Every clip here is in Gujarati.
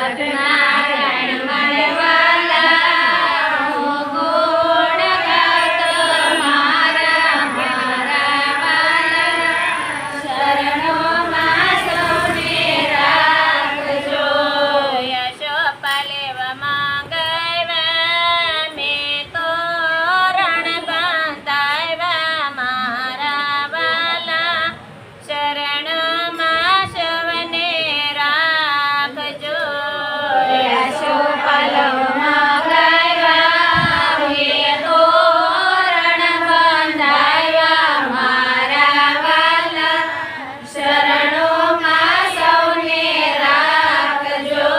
સતનારાયણ મને વાલા ગુણ ગાતો મારા વાલા શરણોમાં સૌને રાખજો. યશોપા લેવા માંગાવ્યા મેં તોરણ બાંધાવ્યા મારા વાલા શરણોમાં સૌને રાખજો. યશોપા લેવા માંગાવ્યા મેં તોરણ બાંધાવ્યા મારા વાલા શરણોમાં સૌને રાખજો.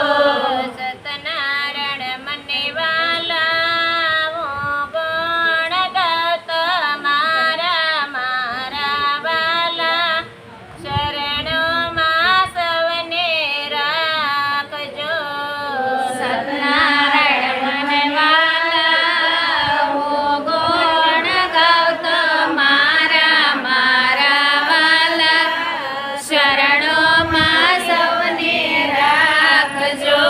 સતનારાયણ મને વાલા ગુણ ગાતો મારા વાલા શરણોમાં સૌને રાખજો. સતનારાયણ મને વાલા ગુણ ગાતો મારા વાલા શરણોમાં સૌને રાખજો.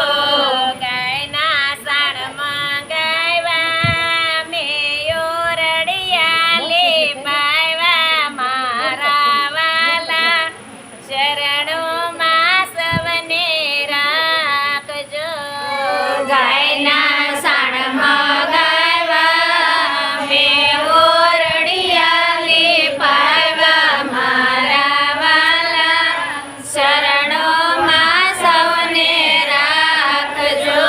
ગાયના સાણમાં ગાયવા મેં ઓરડિયા લેપાવ્યા મારા વાલા શરણોમાં સૌને રાખજો. ગાયના સાણમાં ગાયવા મેં ઓરડિયા લેપાવ્યા મારા વાલા શરણોમાં સૌને રાખજો.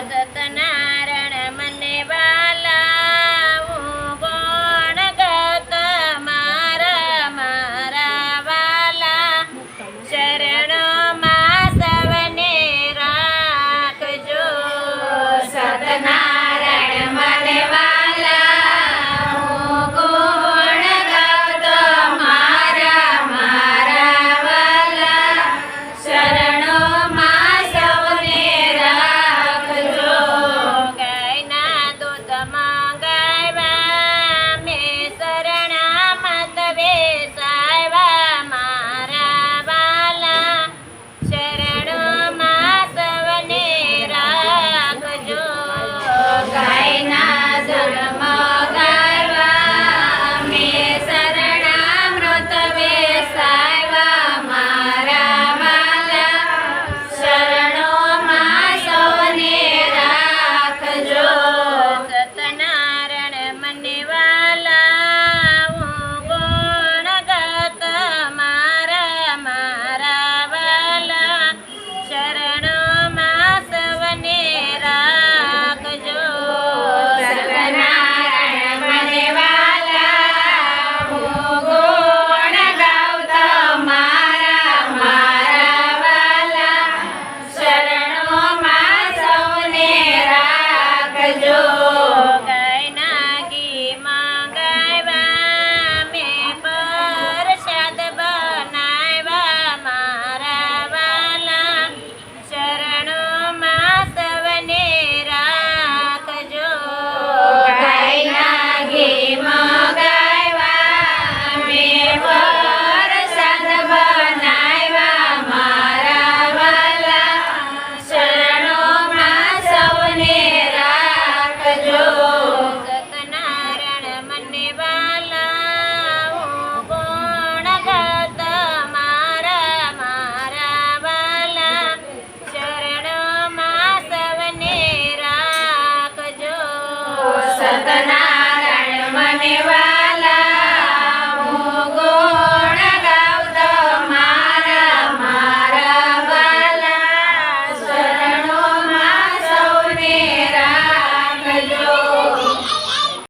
સતનારાયણ મને વાલા ગુણ ગાતો મારા વાલા શરણોમાં સૌને રાખજો. સતનારાયણ મને વાલા ગુણ ગાતો મારા વાલા શરણોમાં સૌને રાખજો. ગાયના દૂધમાં ગાયવા મેં શરણામત વેસાવ્યા મારા વાલા શરણોમાં સૌને રાખજો. ગાયના દૂધમાં ગાયવા મેં શરણામૃત વેસાવ્યા મારા વાલા શરણોમાં સૌને રાખજો. સતનારાયણ મને વાલા ગુણ ગાતો મારા વાલા શરણોમાં સૌને રાખજો. સતનારાયણ મને વાલા ગુણ ગાતો મારા વાલા શરણોમાં સૌને રાખજો. ગાયના ઘીમાં ગાયવા મેં પ્રસાદ બનાવ્યા મારા વાલા શરણોમાં સૌને રાખજો. ગાયના ઘીમાં ગાયવા મેં પ્રસાદ બનાવ્યા મારા વાલા શરણોમાં સૌને રાખજો. સતનારાયણ મને વાલા ગુણ ગાતો મારા વાલા શરણોમાં સૌને રાખજો. સતનારાયણ